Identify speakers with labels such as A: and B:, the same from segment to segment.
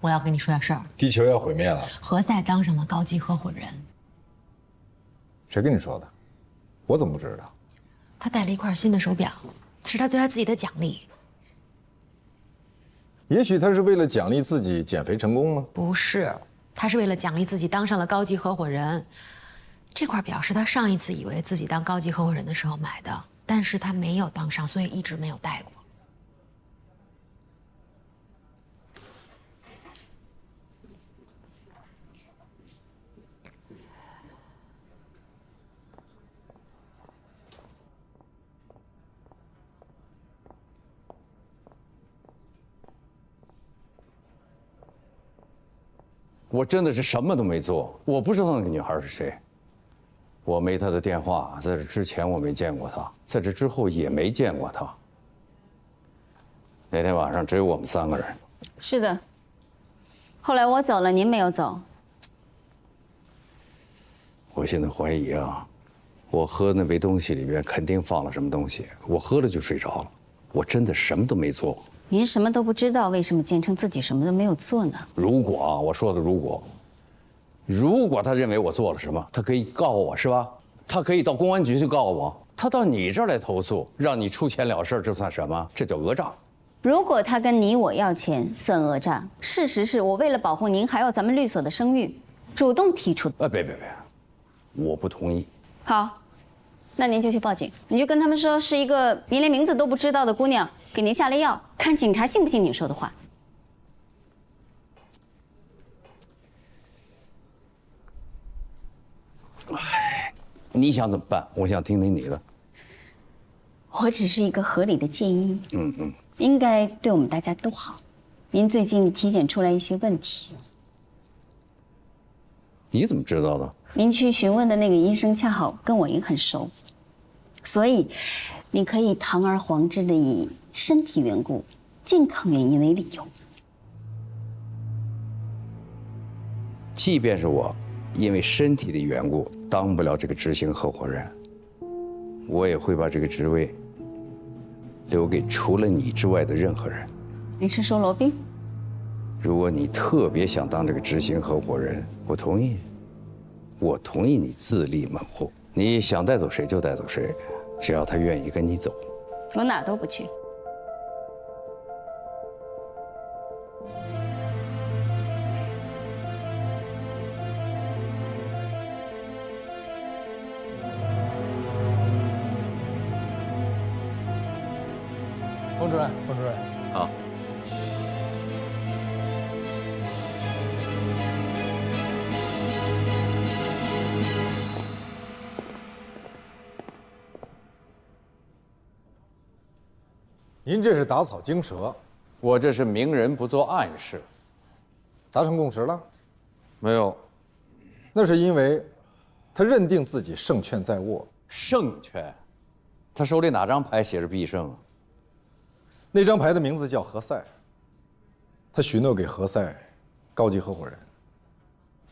A: 我要跟你说点事儿。
B: 地球要毁灭了，
A: 何塞当上了高级合伙人。
B: 谁跟你说的？我怎么不知道？
A: 他带了一块新的手表，是他对他自己的奖励。
B: 也许他是为了奖励自己减肥成功吗？
A: 不是，他是为了奖励自己当上了高级合伙人。这块表是他上一次以为自己当高级合伙人的时候买的，但是他没有当上，所以一直没有戴过。
C: 我真的是什么都没做，我不知道那个女孩是谁，我没她的电话，在这之前我没见过她，在这之后也没见过她。那天晚上只有我们3个人。
D: 是的。后来我走了，您没有走。
C: 我现在怀疑啊，我喝那杯东西里边肯定放了什么东西，我喝了就睡着了，我真的什么都没做。
D: 您什么都不知道，为什么坚称自己什么都没有做呢？
C: 如果啊，我说的如果他认为我做了什么，他可以告我是吧？他可以到公安局去告我，他到你这儿来投诉，让你出钱了事，这算什么？这叫讹诈。
D: 如果他跟你我要钱，算讹诈。事实是我为了保护您还有咱们律所的声誉，主动提出的。
C: 别，我不同意。
D: 好，那您就去报警，你就跟他们说是一个您连名字都不知道的姑娘给您下了药，看警察信不信你说的话。
C: 你想怎么办？我想听听你的。
D: 我只是一个合理的建议，应该对我们大家都好。您最近体检出来一些问题，
C: 你怎么知道的？
D: 您去询问的那个医生恰好跟我也很熟，所以你可以堂而皇之的以身体缘故、健康原因为理由。
C: 即便是我因为身体的缘故当不了这个执行合伙人，我也会把这个职位留给除了你之外的任何人。
D: 你是说罗宾？
C: 如果你特别想当这个执行合伙人，我同意。我同意你自立门户，你想带走谁就带走谁，只要他愿意跟你走。
D: 我哪都不去。
E: 冯主任，冯主任，
C: 好。
B: 您这是打草惊蛇，
C: 我这是明人不做暗事。
B: 达成共识了？
C: 没有。
B: 那是因为他认定自己胜券在握。
C: 胜券？他手里哪张牌写着必胜啊？
B: 那张牌的名字叫何塞，他许诺给何塞高级合伙人。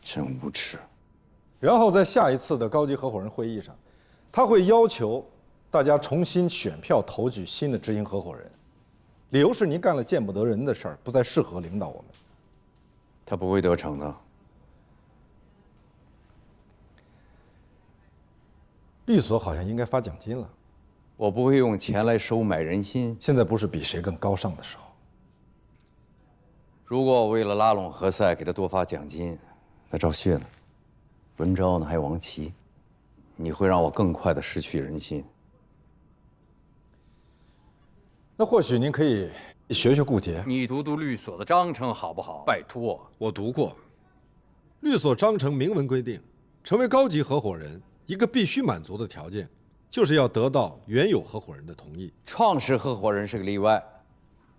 C: 真无耻。
B: 然后在下一次的高级合伙人会议上，他会要求大家重新选票投举新的执行合伙人，理由是您干了见不得人的事儿，不再适合领导我们。
C: 他不会得逞的。
B: 律所好像应该发奖金了。
C: 我不会用钱来收买人心。
B: 现在不是比谁更高尚的时候。
C: 如果我为了拉拢何塞给他多发奖金，那赵旭呢？文昭呢？还有王琦，你会让我更快的失去人心。
B: 那或许您可以学学顾杰。
C: 你读读律所的章程好不好？拜托。
F: 我读过，律所章程明文规定，成为高级合伙人，一个必须满足的条件，就是要得到原有合伙人的同意。
C: 创始合伙人是个例外，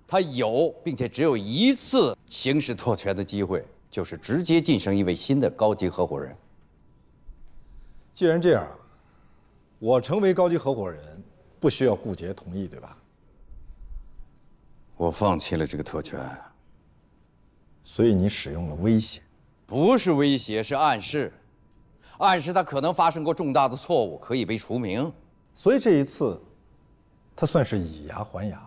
C: 他有并且只有一次行使特权的机会，就是直接晋升一位新的高级合伙人。
B: 既然这样，我成为高级合伙人，不需要顾杰同意，对吧？
C: 我放弃了这个特权。
B: 所以你使用了威胁？
C: 不是威胁，是暗示。暗示他可能发生过重大的错误，可以被除名。
B: 所以这一次，他算是以牙还牙。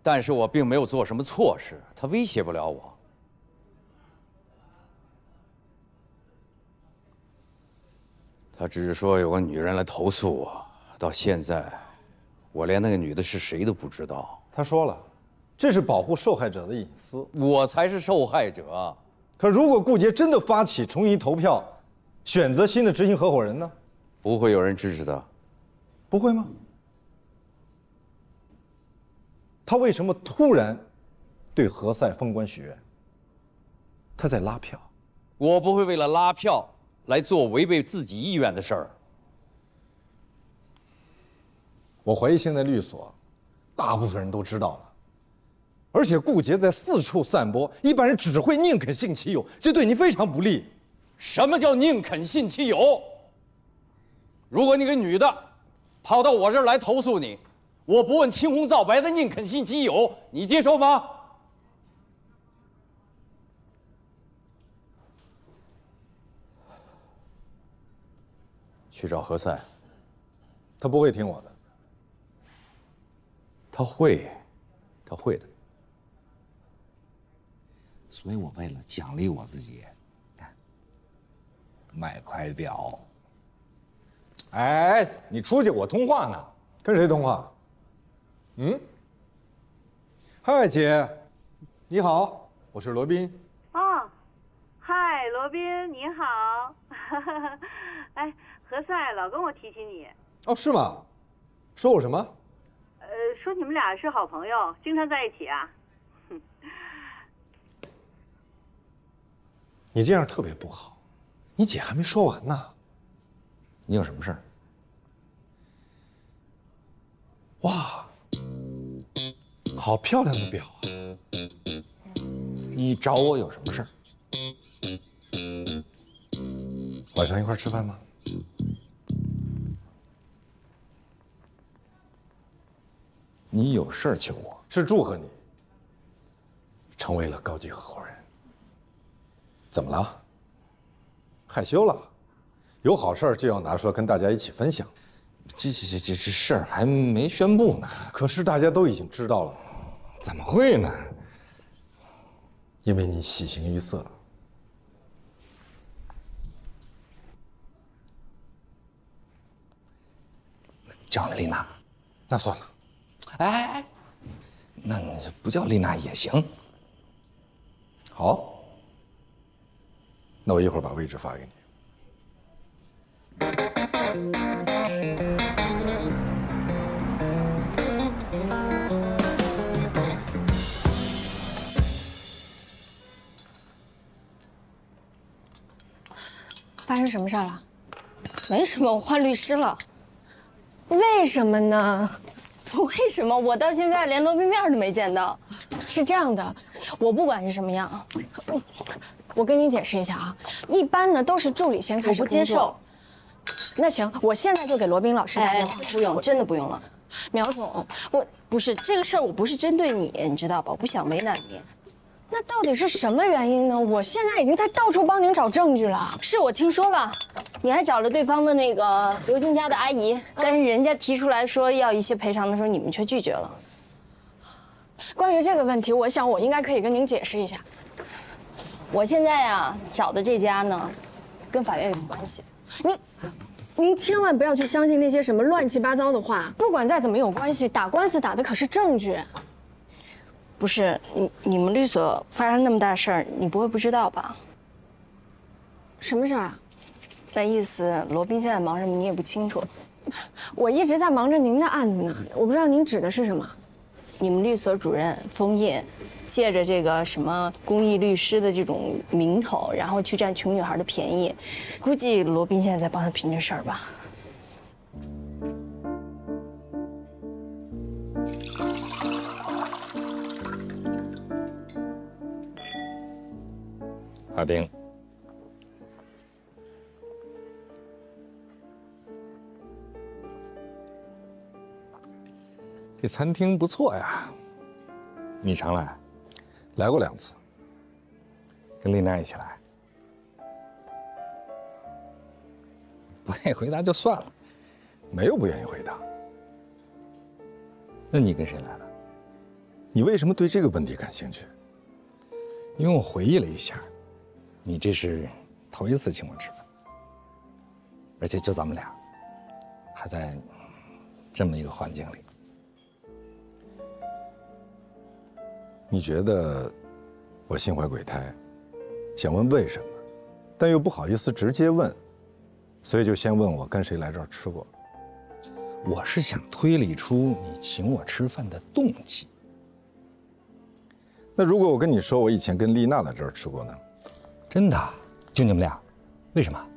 C: 但是我并没有做什么错事，他威胁不了我。他只是说有个女人来投诉我，到现在，我连那个女的是谁都不知道。
B: 他说了，这是保护受害者的隐私。
C: 我才是受害者。
B: 可如果顾杰真的发起重新投票，选择新的执行合伙人呢？
C: 不会有人支持他。
B: 不会吗？他为什么突然对何塞封官许愿？他在拉票。
C: 我不会为了拉票来做违背自己意愿的事儿。
B: 我怀疑现在律所，大部分人都知道了，而且顾杰在四处散播，一般人只会宁肯信其有，这对你非常不利。
C: 什么叫宁肯信其有？如果你个女的跑到我这儿来投诉你，我不问青红皂白的宁肯信其有，你接受吗？去找何塞，
B: 他不会听我的。
C: 他会的。
G: 所以我为了奖励我自己，买块表。
E: 哎，你出去，我通话呢。
B: 跟谁通话？嗨，姐，你好，我是罗宾。
H: 哦，嗨，罗宾，你好。哎，何塞老跟我提起你。
B: 哦，是吗？说我什么？
H: 说你们俩是好朋友，经常在一起啊。
B: 你这样特别不好，你姐还没说完呢。
C: 你有什么事儿？
B: 哇，好漂亮的表啊！
E: 你找我有什么事儿？
B: 晚上一块吃饭吗？
E: 你有事儿求我？
B: 是祝贺你成为了高级合伙人。怎么了？害羞了？有好事儿就要拿出来跟大家一起分享。
E: 这事儿还没宣布呢。
B: 可是大家都已经知道了，
E: 怎么会呢？
B: 因为你喜形于色。
E: 叫丽娜。
B: 那算了。
E: 哎，那你不叫丽娜也行。
B: 好，那我一会儿把位置发给你。
I: 发生什么事儿了？
D: 没什么，我换律师了。
I: 为什么呢？
D: 为什么？我到现在连罗宾面都没见到。
I: 是这样的，
D: 我不管是什么样，
I: 我跟你解释一下啊。一般呢都是助理先开始
D: 我不接受。
I: 那行，我现在就给罗宾老师打电话。
D: 不用，真的不用了。
I: 苗总，
D: 不是这个事儿，我不是针对你，你知道吧？我不想为难你。
I: 那到底是什么原因呢？我现在已经在到处帮您找证据了。
D: 是我听说了，你还找了对方的那个刘军家的阿姨，但是人家提出来说要一些赔偿的时候，你们却拒绝了。
I: 关于这个问题，我想我应该可以跟您解释一下。
D: 我现在呀找的这家呢，跟法院有关系。
I: 您千万不要去相信那些什么乱七八糟的话。不管再怎么有关系，打官司打的可是证据。
D: 不是你们律所发生那么大事儿，你不会不知道吧？
I: 什么事儿啊？
D: 那意思罗宾现在忙什么，你也不清楚。
I: 我一直在忙着您的案子呢，我不知道您指的是什么。
D: 你们律所主任封印，借着这个什么公益律师的这种名头，然后去占穷女孩的便宜，估计罗宾现在在帮他拼这事儿吧。
E: 阿丁，这餐厅不错呀，你常来？
B: 来过2次。
E: 跟丽娜一起来？不愿意回答就算了。
B: 没有不愿意回答。
E: 那你跟谁来的？
B: 你为什么对这个问题感兴趣？
E: 因为我回忆了一下，你这是头一次请我吃饭，而且就咱们俩，还在这么一个环境里。
B: 你觉得我心怀鬼胎，想问为什么，但又不好意思直接问，所以就先问我跟谁来这儿吃过。
E: 我是想推理出你请我吃饭的动机。
B: 那如果我跟你说我以前跟丽娜来这儿吃过呢？
E: 真的？就你们俩？为什么？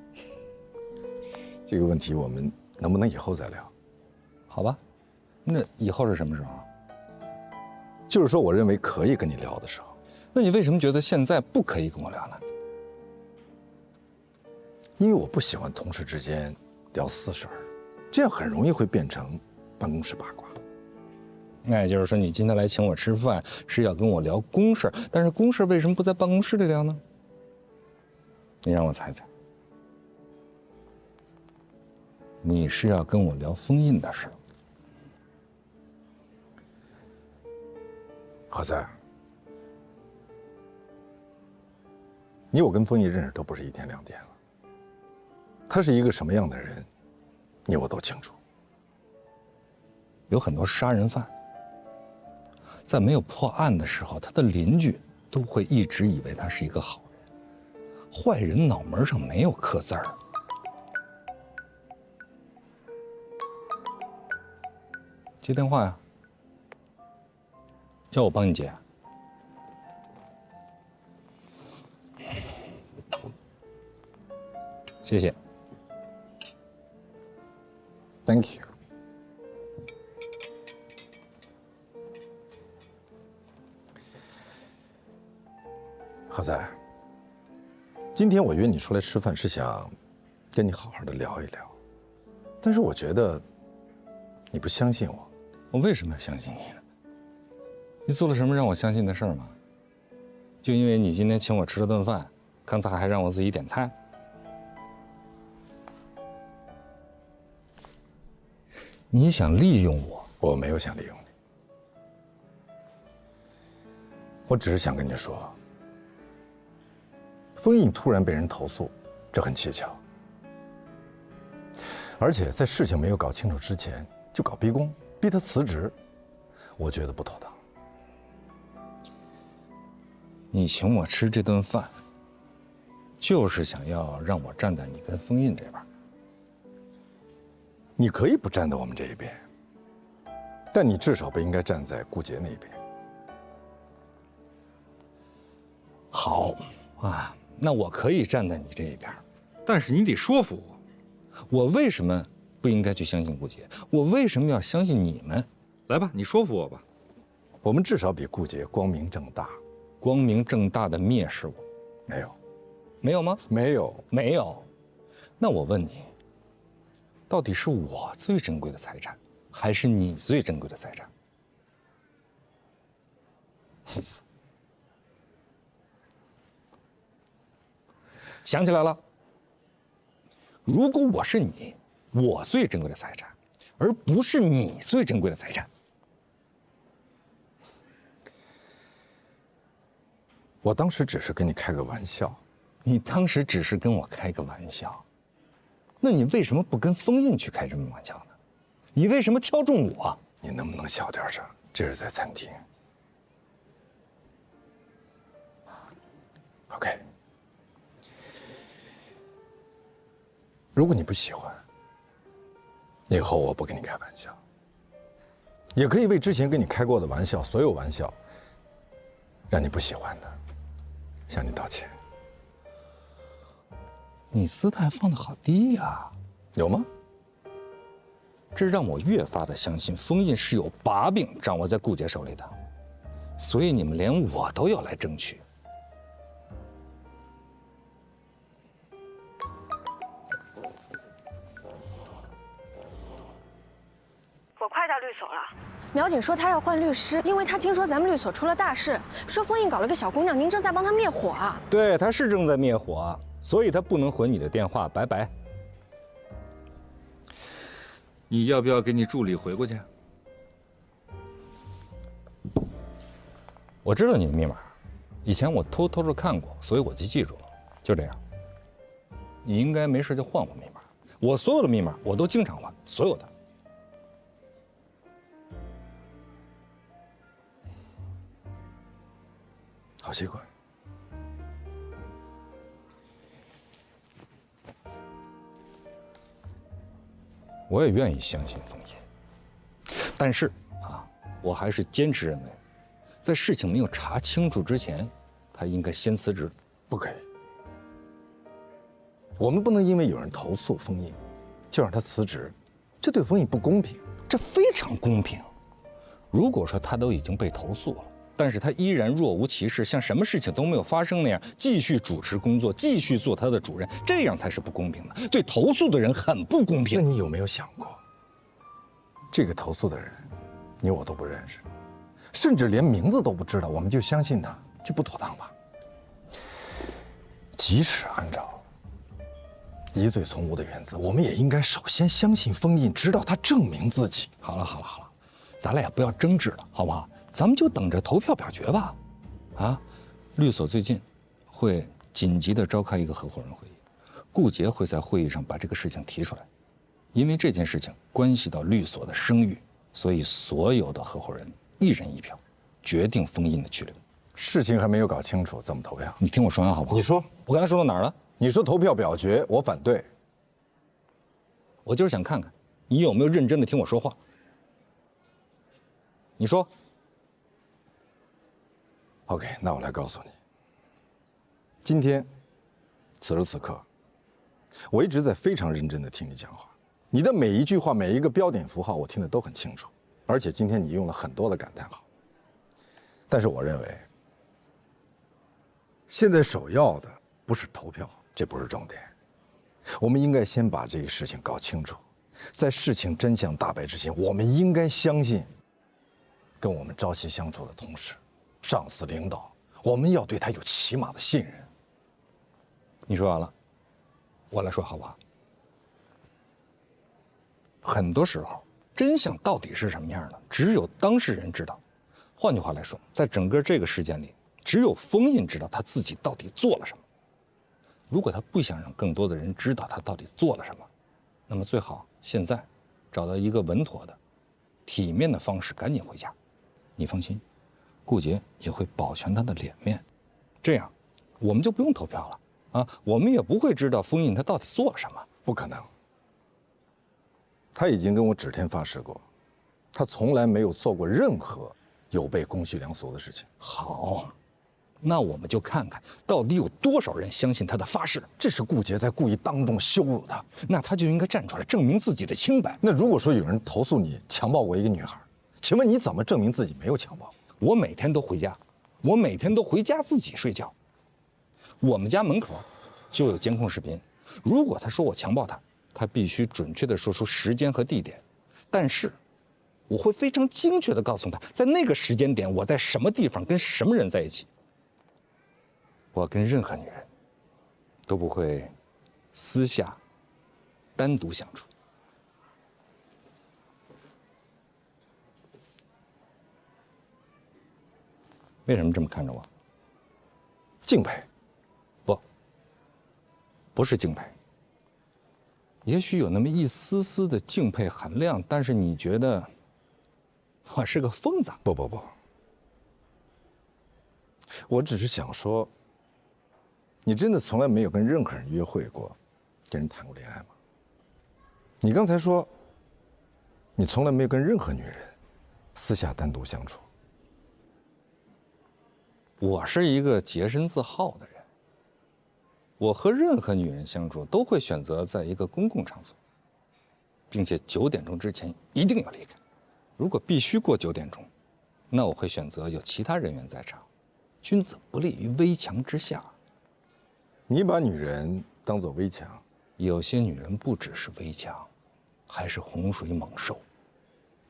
B: 这个问题我们能不能以后再聊？
E: 好吧，那以后是什么时候？
B: 就是说我认为可以跟你聊的时候。
E: 那你为什么觉得现在不可以跟我聊呢？
B: 因为我不喜欢同事之间聊私事儿，这样很容易会变成办公室八卦。
E: 那也就是说，你今天来请我吃饭是要跟我聊公事，但是公事为什么不在办公室里聊呢？你让我猜猜，你是要跟我聊封印的事？
B: 何塞，你我跟封印认识都不是一天两天了，他是一个什么样的人，你我都清楚。
E: 有很多杀人犯，在没有破案的时候，他的邻居都会一直以为他是一个好人，坏人脑门上没有刻字儿。接电话呀？要我帮你接？谢谢。
B: Thank you。何塞，今天我约你出来吃饭是想跟你好好的聊一聊，但是我觉得你不相信我。
E: 我为什么要相信你呢？你做了什么让我相信的事儿吗？就因为你今天请我吃了顿饭，刚才还让我自己点菜。你想利用我？
B: 我没有想利用你，我只是想跟你说，封印突然被人投诉，这很蹊跷，而且在事情没有搞清楚之前就搞逼宫，逼他辞职，我觉得不妥当。
E: 你请我吃这顿饭，就是想要让我站在你跟封印这边。
B: 你可以不站在我们这一边，但你至少不应该站在顾杰那边。
E: 好啊，那我可以站在你这一边，
J: 但是你得说服我。
E: 我为什么不应该去相信顾杰？我为什么要相信你们？
J: 来吧，你说服我吧。
B: 我们至少比顾杰光明正大。
E: 光明正大的蔑视我？
B: 没有。
E: 没有吗？
B: 没有。
E: 没有。那我问你，到底是我最珍贵的财产，还是你最珍贵的财产？想起来了，如果我是你，我最珍贵的财产，而不是你最珍贵的财产。
B: 我当时只是跟你开个玩笑。
E: 你当时只是跟我开个玩笑，那你为什么不跟封印去开这么玩笑呢？你为什么挑中我？
B: 你能不能小点声？这是在餐厅。OK。如果你不喜欢，以后我不跟你开玩笑，也可以为之前跟你开过的玩笑，所有玩笑，让你不喜欢的，向你道歉。
E: 你姿态放得好低呀，
B: 有吗？
E: 这让我越发的相信封印是有把柄掌握在顾杰手里的，所以你们连我都要来争取。
I: 我快到律所了。苗警说他要换律师，因为他听说咱们律所出了大事，说封印搞了个小姑娘，您正在帮他灭火啊。
E: 对，他是正在灭火，所以他不能回你的电话，拜拜。
J: 你要不要给你助理回过去？
E: 我知道你的密码，以前我偷偷的看过，所以我就记住了。就这样，你应该没事就换我密码，我所有的密码我都经常换，所有的。
B: 好奇怪。
E: 我也愿意相信封印，但是啊，我还是坚持认为，在事情没有查清楚之前，他应该先辞职。
B: 不可以。我们不能因为有人投诉封印，就让他辞职，这对封印不公平。
E: 这非常公平。如果说他都已经被投诉了，但是他依然若无其事，像什么事情都没有发生那样，继续主持工作，继续做他的主任，这样才是不公平的，对投诉的人很不公平。
B: 那你有没有想过，这个投诉的人，你我都不认识，甚至连名字都不知道，我们就相信他，这不妥当吧？即使按照疑罪从无的原则，我们也应该首先相信封印，直到他证明自己。
E: 好了，咱俩也不要争执了，好不好？咱们就等着投票表决吧。啊，律所最近会紧急的召开一个合伙人会议，顾杰会在会议上把这个事情提出来，因为这件事情关系到律所的声誉，所以所有的合伙人一人一票，决定封印的去留。
B: 事情还没有搞清楚，怎么投票？
E: 你听我说完好不好？
B: 你说，
E: 我刚才说到哪儿了？
B: 你说投票表决，我反对。
E: 我就是想看看你有没有认真的听我说话。你说。
B: OK， 那我来告诉你，今天，此时此刻，我一直在非常认真的听你讲话，你的每一句话、每一个标点符号，我听得都很清楚，而且今天你用了很多的感叹号。但是我认为，现在首要的不是投票，这不是重点，我们应该先把这个事情搞清楚，在事情真相大白之前，我们应该相信，跟我们朝夕相处的同事。上司领导，我们要对他有起码的信任。
E: 你说完了，我来说好不好？很多时候，真相到底是什么样的，只有当事人知道。换句话来说，在整个这个事件里，只有封印知道他自己到底做了什么。如果他不想让更多的人知道他到底做了什么，那么最好现在找到一个稳妥的、体面的方式，赶紧回家。你放心。顾杰也会保全他的脸面，这样我们就不用投票了啊！我们也不会知道封印他到底做了什么。
B: 不可能，他已经跟我指天发誓过，他从来没有做过任何有悖公序良俗的事情。
E: 好，那我们就看看到底有多少人相信他的发誓。
B: 这是顾杰在故意当众羞辱他，
E: 那他就应该站出来证明自己的清白。
B: 那如果说有人投诉你强暴过一个女孩，请问你怎么证明自己没有强暴？
E: 我每天都回家，我每天都回家自己睡觉。我们家门口就有监控视频。如果他说我强暴他，他必须准确地说出时间和地点。但是，我会非常精确地告诉他，在那个时间点我在什么地方跟什么人在一起。我跟任何女人都不会私下单独相处。为什么这么看着我？
B: 敬佩？
E: 不是敬佩。也许有那么一丝丝的敬佩含量，但是你觉得我是个疯子？
B: 不，我只是想说，你真的从来没有跟任何人约会过，跟人谈过恋爱吗？你刚才说，你从来没有跟任何女人私下单独相处。
E: 我是一个洁身自好的人，我和任何女人相处都会选择在一个公共场所，并且9点钟之前一定要离开。如果必须过9点钟，那我会选择有其他人员在场。君子不立于危墙之下。
B: 你把女人当作危墙，
E: 有些女人不只是危墙，还是洪水猛兽。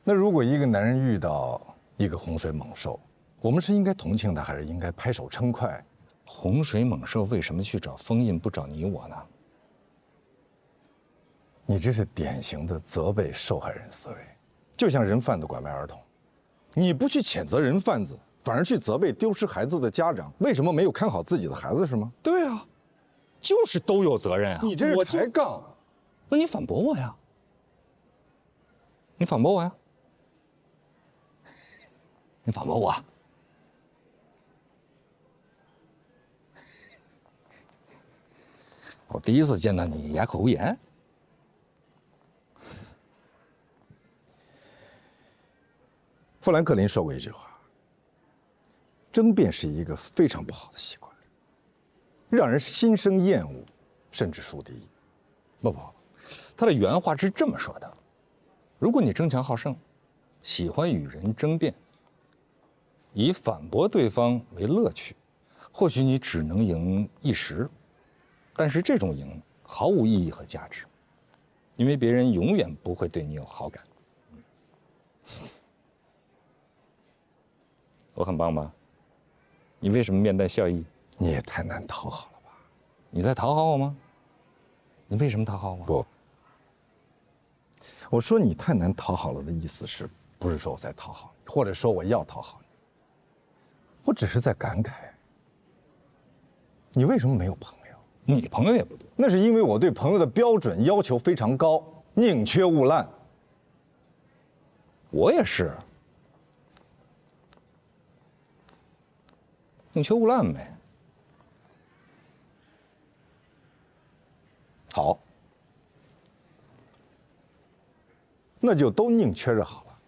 B: 那如果一个男人遇到一个洪水猛兽，我们是应该同情他，还是应该拍手称快？
E: 洪水猛兽为什么去找封印，不找你我呢？
B: 你这是典型的责备受害人思维，就像人贩子拐卖儿童，你不去谴责人贩子，反而去责备丢失孩子的家长，为什么没有看好自己的孩子是吗？
E: 对啊，就是都有责任啊！
B: 你这是抬杠，
E: 那你反驳我呀？你反驳我呀？你反驳我啊？我第一次见到你哑口无言。
B: 富兰克林说过一句话：争辩是一个非常不好的习惯，让人心生厌恶，甚至树敌。
E: 不，他的原话是这么说的：如果你争强好胜，喜欢与人争辩，以反驳对方为乐趣，或许你只能赢一时，但是这种赢毫无意义和价值，因为别人永远不会对你有好感。我很棒吧？你为什么面带笑意？
B: 你也太难讨好了吧？
E: 你在讨好我吗？你为什么讨好我？
B: 不，我说你太难讨好了的意思是不是说我在讨好你，或者说我要讨好你？我只是在感慨，你为什么没有朋友？
E: 你朋友也不多。
B: 那是因为我对朋友的标准要求非常高，宁缺毋滥。
E: 我也是。宁缺毋滥呗。
B: 好，那就都宁缺着好了。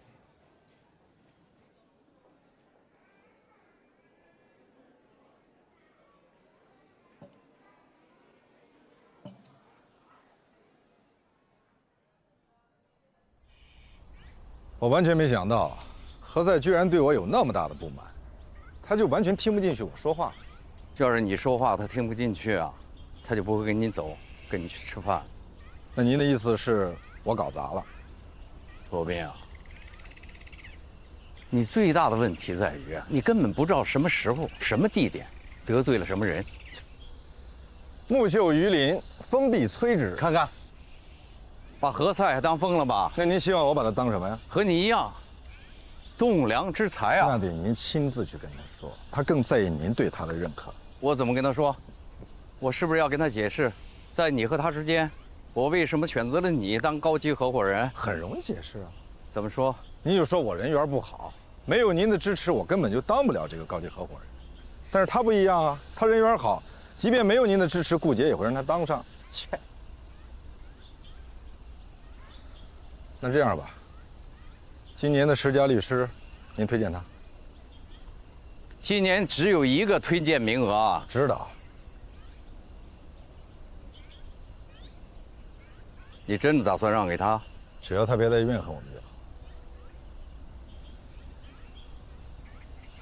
B: 我完全没想到，何塞居然对我有那么大的不满，他就完全听不进去我说话。
C: 要是你说话他听不进去啊，他就不会跟你走，跟你去吃饭。
B: 那您的意思是我搞砸了？
C: 罗宾啊，你最大的问题在于你根本不知道什么时候、什么地点得罪了什么人。
B: 木秀于林，风必摧之。
C: 看看，把何塞还当疯了吧？
B: 那您希望我把他当什么呀？
C: 和你一样，栋梁之才啊！
B: 那得您亲自去跟他说，他更在意您对他的认可。
C: 我怎么跟他说？我是不是要跟他解释，在你和他之间，我为什么选择了你当高级合伙人？
B: 很容易解释啊。
C: 怎么说？
B: 您就说我人缘不好，没有您的支持，我根本就当不了这个高级合伙人。但是他不一样啊，他人缘好，即便没有您的支持，顾姐也会让他当上。
C: 切。
B: 那这样吧，今年的10佳律师，您推荐他？
C: 今年只有1个推荐名额啊。
B: 知道。
C: 你真的打算让给他？
B: 只要他别再怨恨我们就好。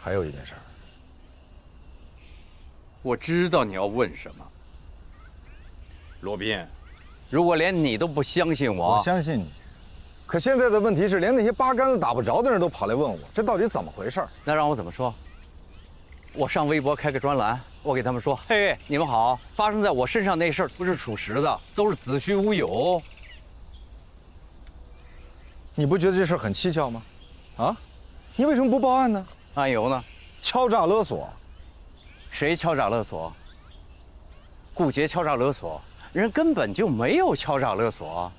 B: 还有一件事儿，
C: 我知道你要问什么，罗宾。如果连你都不相信我，
B: 我相信你。可现在的问题是，连那些八竿子打不着的人都跑来问我，这到底怎么回事？
C: 那让我怎么说？我上微博开个专栏，我给他们说：“嘿，你们好，发生在我身上那事儿不是属实的，都是子虚乌有。”
B: 你不觉得这事很蹊跷吗？啊，你为什么不报案呢？
C: 案由呢？
B: 敲诈勒索。
C: 谁敲诈勒索？顾杰敲诈勒索，人根本就没有敲诈勒索，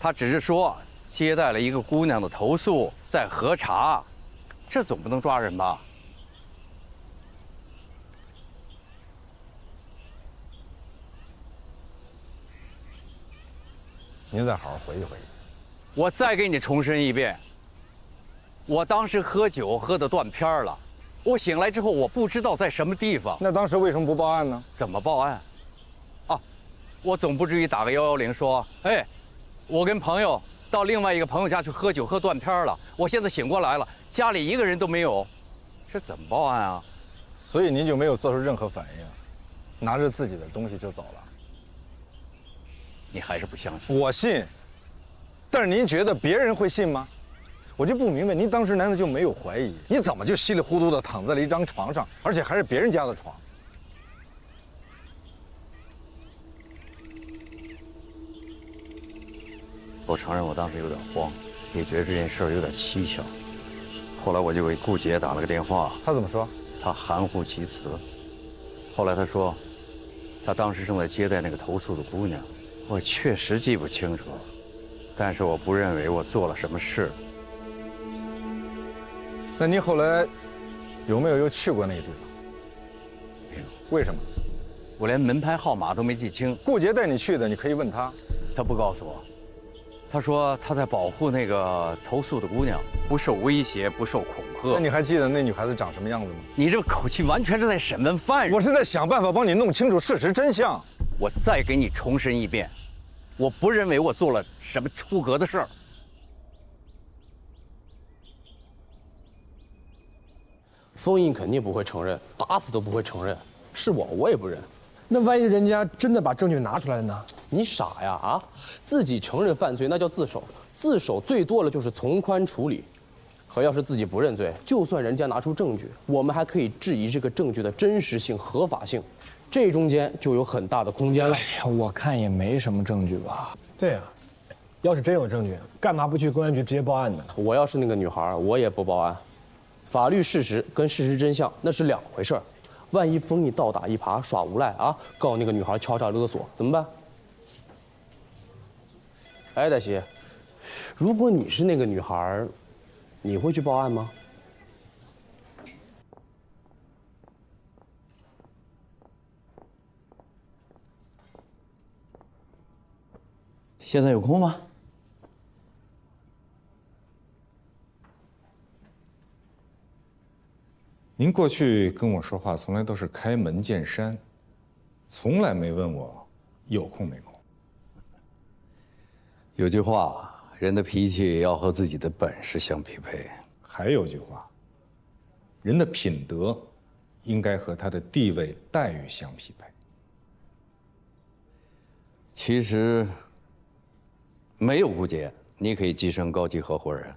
C: 他只是说接待了一个姑娘的投诉，在核查，这总不能抓人吧？
B: 您再好好回忆回忆。
C: 我再给你重申一遍，我当时喝酒喝得断片了，我醒来之后我不知道在什么地方。
B: 那当时为什么不报案呢？
C: 怎么报案？啊，我总不至于打个110说，哎，我跟朋友到另外一个朋友家去喝酒喝断片了，我现在醒过来了，家里一个人都没有，这怎么报案啊？
B: 所以您就没有做出任何反应，拿着自己的东西就走了。
C: 你还是不相信？
B: 我信。但是您觉得别人会信吗？我就不明白，您当时难道就没有怀疑？你怎么就稀里糊涂的躺在了一张床上，而且还是别人家的床？
C: 我承认我当时有点慌，也觉得这件事有点蹊跷。后来我就给顾杰打了个电话，
B: 他怎么说？
C: 他含糊其辞。后来他说，他当时正在接待那个投诉的姑娘，我确实记不清楚，但是我不认为我做了什么事。
B: 那你后来有没有又去过那个地方？
C: 没有。
B: 为什么？
C: 我连门牌号码都没记清。
B: 顾杰带你去的，你可以问他。
C: 他不告诉我。他说他在保护那个投诉的姑娘，不受威胁，不受恐吓。
B: 那你还记得那女孩子长什么样子吗？
C: 你这个口气完全是在审问犯人。
B: 我是在想办法帮你弄清楚事实真相。
C: 我再给你重申一遍，我不认为我做了什么出格的事儿。
K: 封印肯定不会承认，打死都不会承认。是我也不认。那万一人家真的把证据拿出来了呢？你傻呀啊！自己承认犯罪那叫自首，自首最多了就是从宽处理。可要是自己不认罪，就算人家拿出证据，我们还可以质疑这个证据的真实性、合法性，这中间就有很大的空间了。
L: 哎呀，我看也没什么证据吧？
K: 对呀，要是真有证据，干嘛不去公安局直接报案呢？我要是那个女孩，我也不报案。法律事实跟事实真相那是两回事儿。万一封印倒打一耙耍无赖啊，告那个女孩敲诈勒索怎么办？哎，黛西，如果你是那个女孩，你会去报案吗？
C: 现在有空吗？
E: 您过去跟我说话从来都是开门见山，从来没问我有空没空。
C: 有句话，人的脾气要和自己的本事相匹配。
E: 还有句话，人的品德应该和他的地位待遇相匹配。
C: 其实没有顾杰，你可以跻身高级合伙人。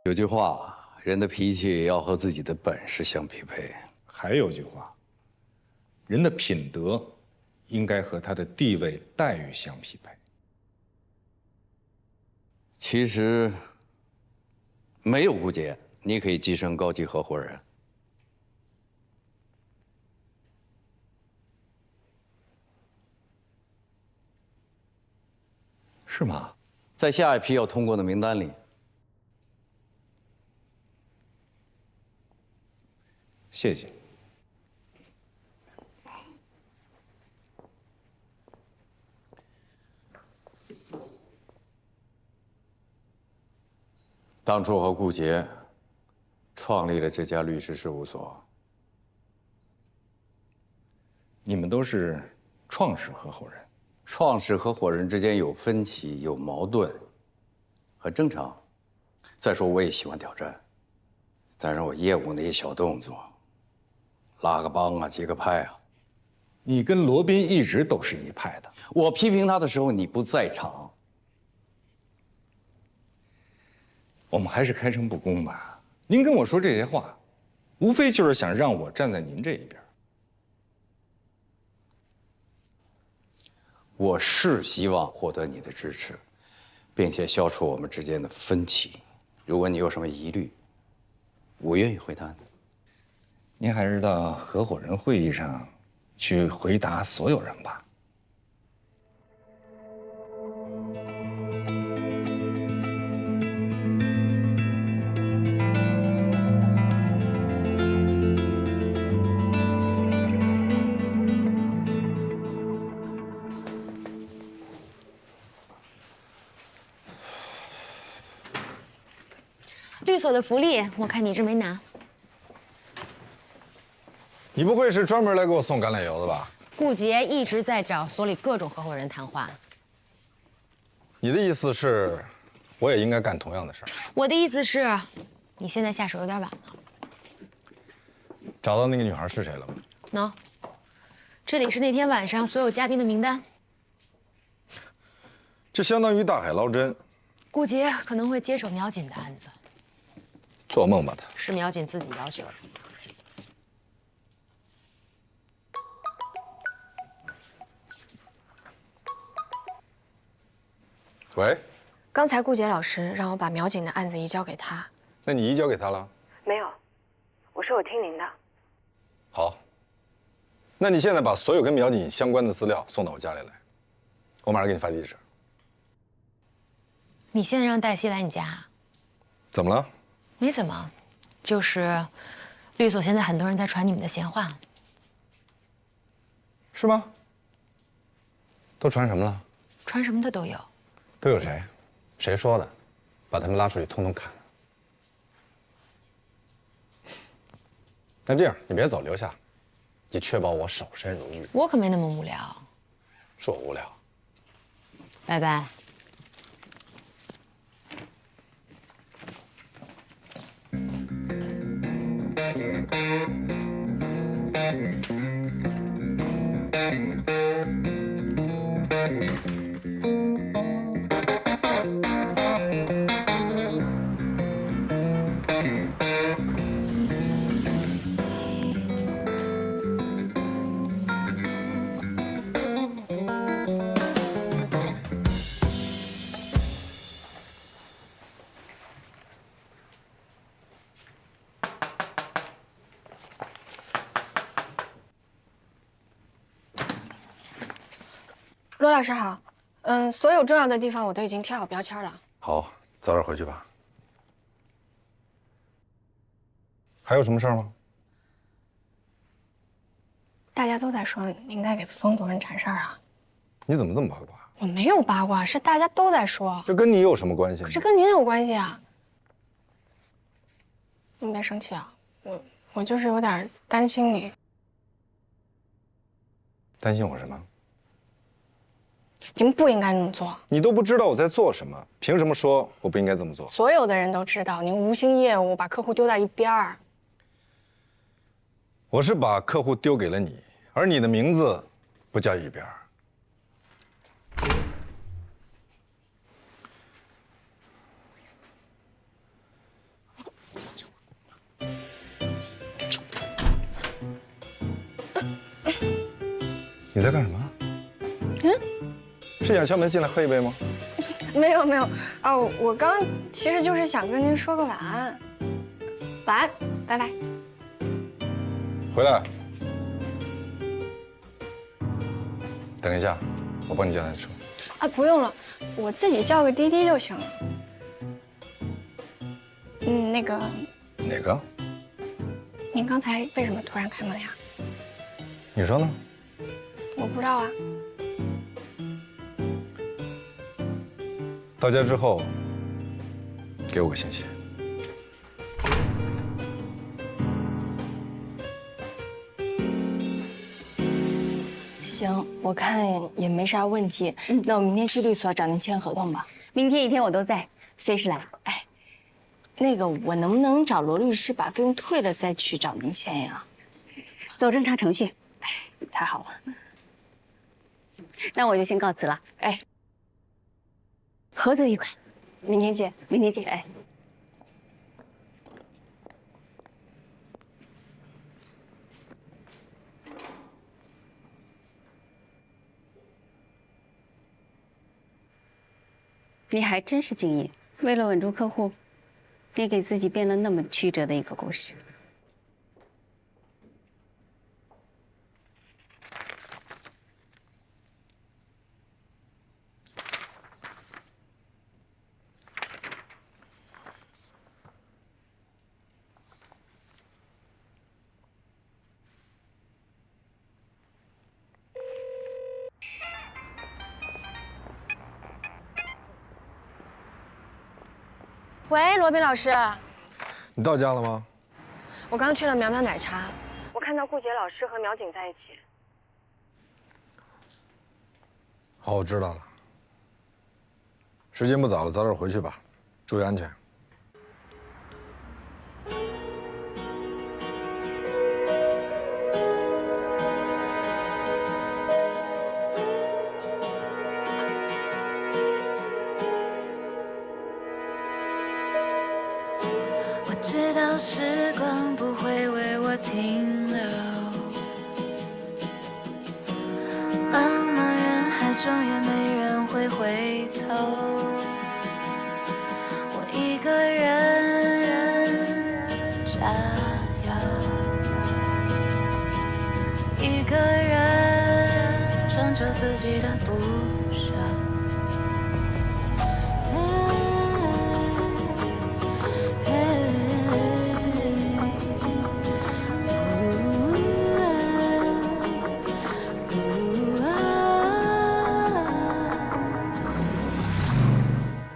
C: 有句话，人的脾气要和自己的本事相匹配。
E: 还有句话，人的品德应该和他的地位待遇相匹配。
C: 其实没有顾杰，你可以跻身高级合伙人。
E: 是吗？
C: 在下一批要通过的名单里。
E: 谢谢。
C: 当初和顾杰创立了这家律师事务所。
E: 你们都是创始合伙人，
C: 创始合伙人之间有分歧、有矛盾，很正常。再说我也喜欢挑战，但是我业务那些小动作，拉个帮啊，结个派啊。
E: 你跟罗宾一直都是一派的。
C: 我批评他的时候你不在场。
E: 我们还是开诚布公吧。您跟我说这些话，无非就是想让我站在您这一边。
C: 我是希望获得你的支持，并且消除我们之间的分歧。如果你有什么疑虑，我愿意回答你。
E: 您还是到合伙人会议上去回答所有人吧。
A: 律所的福利，我看你一直没拿。
E: 你不会是专门来给我送橄榄油的吧？
A: 顾杰一直在找所里各种合伙人谈话。
E: 你的意思是，我也应该干同样的事儿？
A: 我的意思是，你现在下手有点晚了。
E: 找到那个女孩是谁了吗？
A: 喏，这里是那天晚上所有嘉宾的名单。
E: 这相当于大海捞针。
A: 顾杰可能会接手苗锦的案子。
E: 做梦吧他！
A: 是苗锦自己要求的。
E: 喂，
I: 刚才顾杰老师让我把苗锦的案子移交给他。
E: 那你移交给他了？
I: 没有，我说我听您的。
E: 好，那你现在把所有跟苗锦相关的资料送到我家里来，我马上给你发地址。
A: 你现在让黛西来你家？
E: 怎么了？
A: 没怎么，就是律所现在很多人在传你们的闲话。
E: 是吗？都传什么了？
A: 传什么的都有。
E: 都有谁？谁说的？把他们拉出去，通通砍了。那这样，你别走，留下，以确保我守身如玉。
A: 我可没那么无聊。
E: 是我无聊。
A: 拜拜。
I: 罗老师好，所有重要的地方我都已经贴好标签了。
E: 好，早点回去吧。还有什么事儿吗？
I: 大家都在说您在给封主任铲事儿啊。
E: 你怎么这么八卦？
I: 我没有八卦，是大家都在说。
E: 这跟你有什么关系呢？
I: 可是跟您有关系啊。您别生气啊，我就是有点担心你。
E: 担心我什么？
I: 您不应该这么做。
E: 你都不知道我在做什么，凭什么说我不应该这么做？
I: 所有的人都知道您无心业务，把客户丢在一边儿。
E: 我是把客户丢给了你，而你的名字不叫一边儿。你在干什么？是想敲门进来喝一杯吗？
I: 没有哦，我刚其实就是想跟您说个晚安，晚安，拜拜。
E: 回来。等一下，我帮你叫台车。
I: 啊，不用了，我自己叫个滴滴就行了。那个。
E: 哪个？
I: 您刚才为什么突然开门呀？
E: 你说呢？
I: 我不知道啊。
E: 到家之后，给我个信息。
D: 行，我看也没啥问题。那我明天去律所找您签合同吧。
M: 明天一天我都在，随时来。
D: 哎，那个我能不能找罗律师把费用退了再去找您签呀？
M: 走正常程序。
D: 哎，太好了。
M: 那我就先告辞了。
D: 哎，
M: 合作愉快。
D: 明天见，
M: 明天见。
D: 哎。
M: 你还真是敬业，为了稳住客户，你给自己编了那么曲折的一个故事。
I: 喂，罗宾老师，
F: 你到家了吗？
I: 我刚去了苗苗奶茶，我看到顾杰老师和苗景在一起。
F: 好，我知道了。时间不早了，早点回去吧，注意安全。
N: 我知道时光不会为我停留，茫茫人海中也没人会回头，我一个人加油，一个人拯救自己的不朽。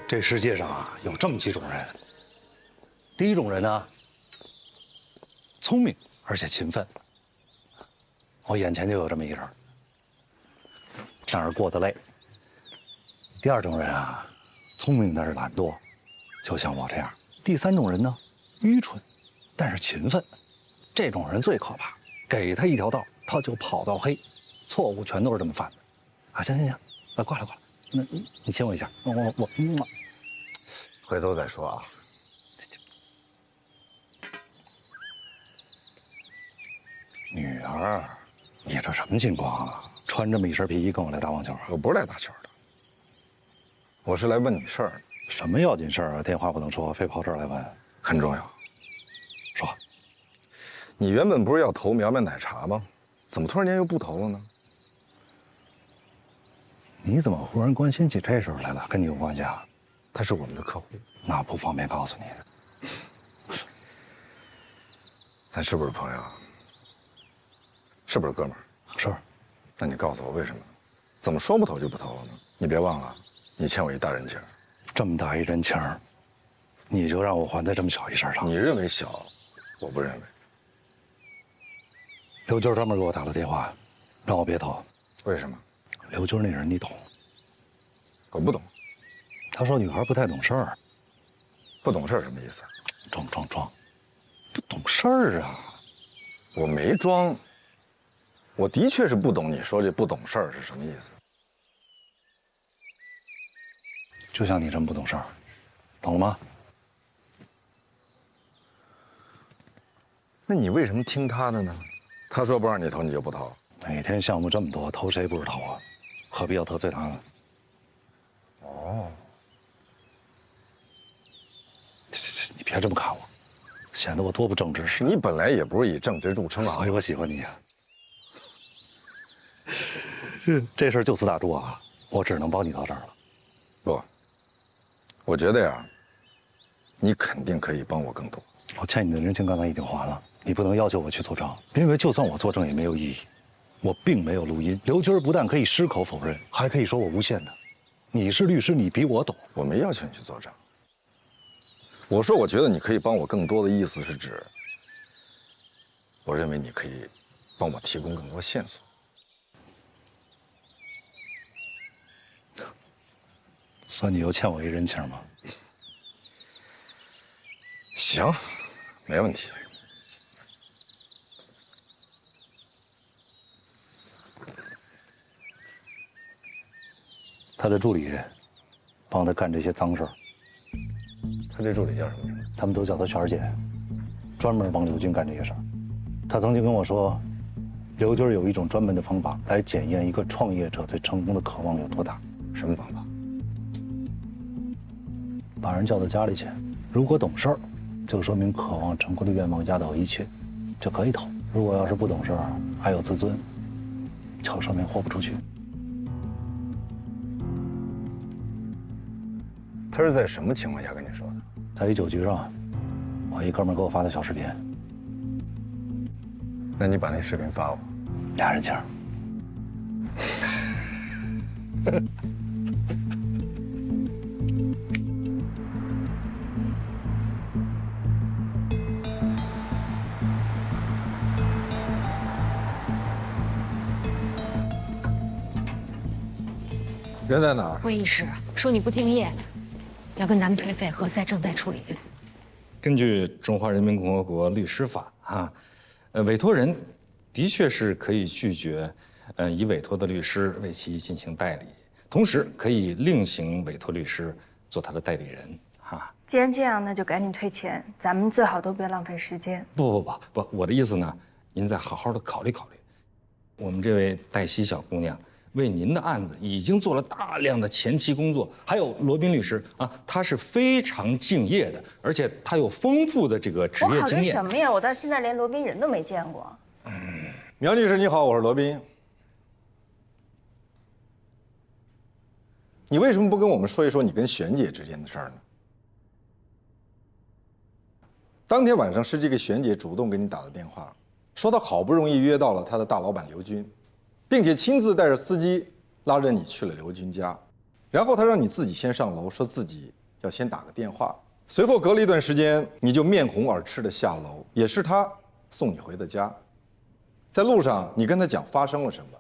O: 这世界上啊，有这么几种人。第一种人呢，聪明而且勤奋。我眼前就有这么一人，但是过得累。第二种人啊，聪明但是懒惰，就像我这样。第三种人呢，愚蠢，但是勤奋。这种人最可怕，给他一条道，他就跑到黑，错误全都是这么犯的。啊，行，过来，那你亲我一下，我。回头再说啊。女儿，你这什么情况啊？穿这么一身皮衣跟我来打网球？
B: 我不是来打球的，我是来问你事儿。
O: 什么要紧事儿啊？电话不能说，非跑这儿来问。
B: 很重要。
O: 说，
B: 你原本不是要投苗苗奶茶吗？怎么突然间又不投了呢？
O: 你怎么忽然关心起这事儿来了？跟你有关系啊？
B: 他是我们的客户，
O: 那不方便告诉你。
B: 咱是不是朋友？是不是哥们儿？
O: 是。
B: 那你告诉我为什么？怎么说不投就不投了呢？你别忘了，你欠我一大人情。
O: 这么大一人情，你就让我还在这么小一事上？
B: 你认为小，我不认为。
O: 刘军专门给我打了电话，让我别投。
B: 为什么？
O: 刘军那人你懂？
B: 我不懂。
O: 他说女孩不太懂事儿。
B: 不懂事儿什么意思？
O: 装，不懂事儿啊！
B: 我没装，我的确是不懂。你说这不懂事儿是什么意思？
O: 就像你这么不懂事儿，懂了吗？
B: 那你为什么听他的呢？他说不让你投，你就不投。
O: 每天项目这么多，投谁不是投啊？何必要得罪他呢？
B: 哦。
O: 你别这么看我，显得我多不正直似
B: 的。你本来也不是以正直著称啊，
O: 所以我喜欢你啊。这事儿就此打住啊！我只能帮你到这儿了。
B: 不，我觉得呀，你肯定可以帮我更多。
O: 我欠你的人情刚才已经还了，你不能要求我去作证，因为就算我作证也没有意义。我并没有录音，刘军不但可以矢口否认，还可以说我诬陷他。你是律师，你比我懂。
B: 我没要求你去作证。我说，我觉得你可以帮我更多的意思是指，我认为你可以帮我提供更多线索。
O: 算你又欠我一人情吗？
B: 行，没问题。
O: 他的助理帮他干这些脏事儿。
B: 他这助理叫什么名字？
O: 他们都叫他权儿姐，专门帮刘军干这些事儿。他曾经跟我说，刘军有一种专门的方法来检验一个创业者对成功的渴望有多大。
B: 什么方法？
O: 把人叫到家里去，如果懂事儿，就说明渴望成功的愿望压倒一切，就可以投；如果要是不懂事儿，还有自尊，就说明豁不出去。
B: 他是在什么情况下跟你说的？
O: 在一酒局上，我一哥们给我发的小视频。
B: 那你把那视频发我。
O: 俩人情。
B: 人在哪儿？
A: 会议室说你不敬业，要跟咱们退费，何塞正在处理。
E: 根据《中华人民共和国律师法》委托人的确是可以拒绝，已委托的律师为其进行代理，同时可以另行委托律师做他的代理人。
I: 既然这样，那就赶紧退钱，咱们最好都别浪费时间。
E: 不，我的意思呢，您再好好的考虑考虑。我们这位黛西小姑娘为您的案子已经做了大量的前期工作，还有罗宾律师他是非常敬业的，而且他有丰富的这个职业经验。
I: 我好个什么呀？我到现在连罗宾人都没见过。
B: 苗女士你好，我是罗宾。你为什么不跟我们说一说你跟璇姐之间的事儿呢？当天晚上是这个璇姐主动给你打的电话，说她好不容易约到了她的大老板刘军，并且亲自带着司机拉着你去了刘军家，然后她让你自己先上楼，说自己要先打个电话。随后隔了一段时间，你就面红耳赤的下楼，也是她送你回的家。在路上，你跟她讲发生了什么，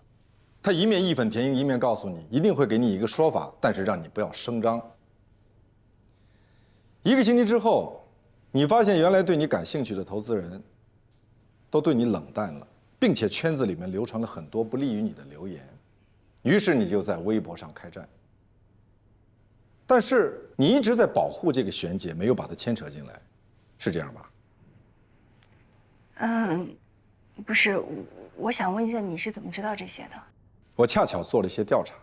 B: 她一面义愤填膺，一面告诉你一定会给你一个说法，但是让你不要声张。1个星期之后，你发现原来对你感兴趣的投资人都对你冷淡了，并且圈子里面流传了很多不利于你的流言，于是你就在微博上开战。但是你一直在保护这个璇姐，没有把她牵扯进来，是这样吧？
I: 不是，我想问一下，你是怎么知道这些的？
B: 我恰巧做了一些调查。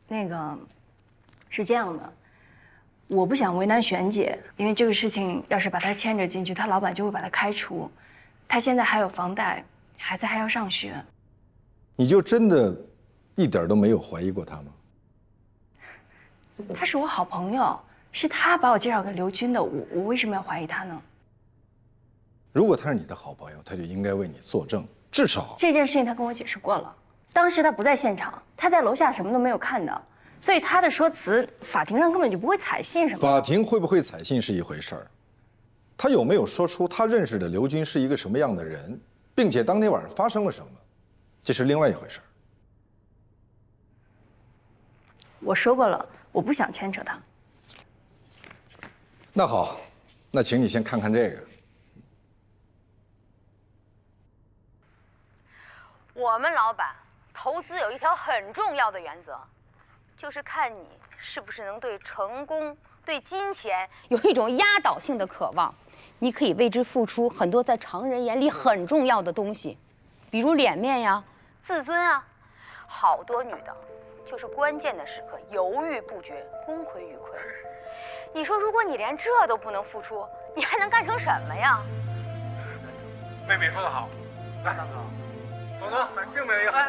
I: 那个，是这样的。我不想为难璇姐，因为这个事情要是把她牵扯进去，她老板就会把她开除。她现在还有房贷，孩子还要上学。
B: 你就真的一点都没有怀疑过她吗？
I: 她是我好朋友，是她把我介绍给刘军的，我为什么要怀疑她呢？
B: 如果她是你的好朋友，她就应该为你作证，至少
I: 这件事情她跟我解释过了。当时她不在现场，她在楼下什么都没有看到。所以他的说辞，法庭上根本就不会采信，什么？
B: 法庭会不会采信是一回事儿，他有没有说出他认识的刘军是一个什么样的人，并且当天晚上发生了什么，这是另外一回事儿。
I: 我说过了，我不想牵扯他。
B: 那好，那请你先看看这个。
P: 我们老板投资有一条很重要的原则，就是看你是不是能对成功、对金钱有一种压倒性的渴望。你可以为之付出很多在常人眼里很重要的东西，比如脸面呀、自尊啊。好多女的，就是关键的时刻犹豫不决，功亏一篑。你说，如果你连这都不能付出，你还能干成什么呀？
Q: 妹妹说得好，来，大哥，总总，来敬妹妹一个，来。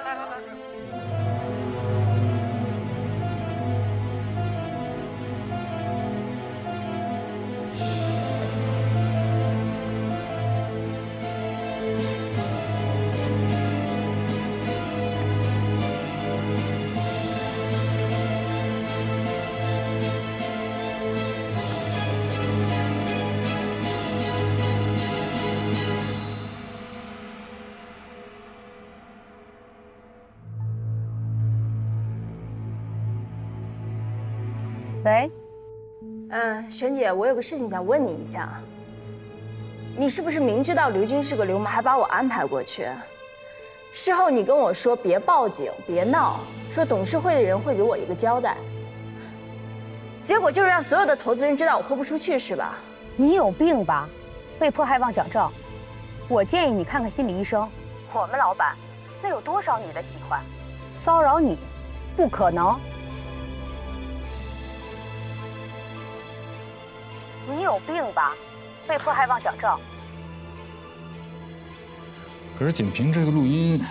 I: 喂，璇姐，我有个事情想问你一下，你是不是明知道刘军是个流氓，还把我安排过去？事后你跟我说别报警，别闹，说董事会的人会给我一个交代。结果就是让所有的投资人知道我豁不出去，是吧？
R: 你有病吧？被迫害妄想症，我建议你看看心理医生。
P: 我们老板能有多少女的喜欢？
R: 骚扰你，不可能。
P: 你有病吧？被迫害妄想症。
E: 可是仅凭这个录音，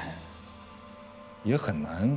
E: 也很难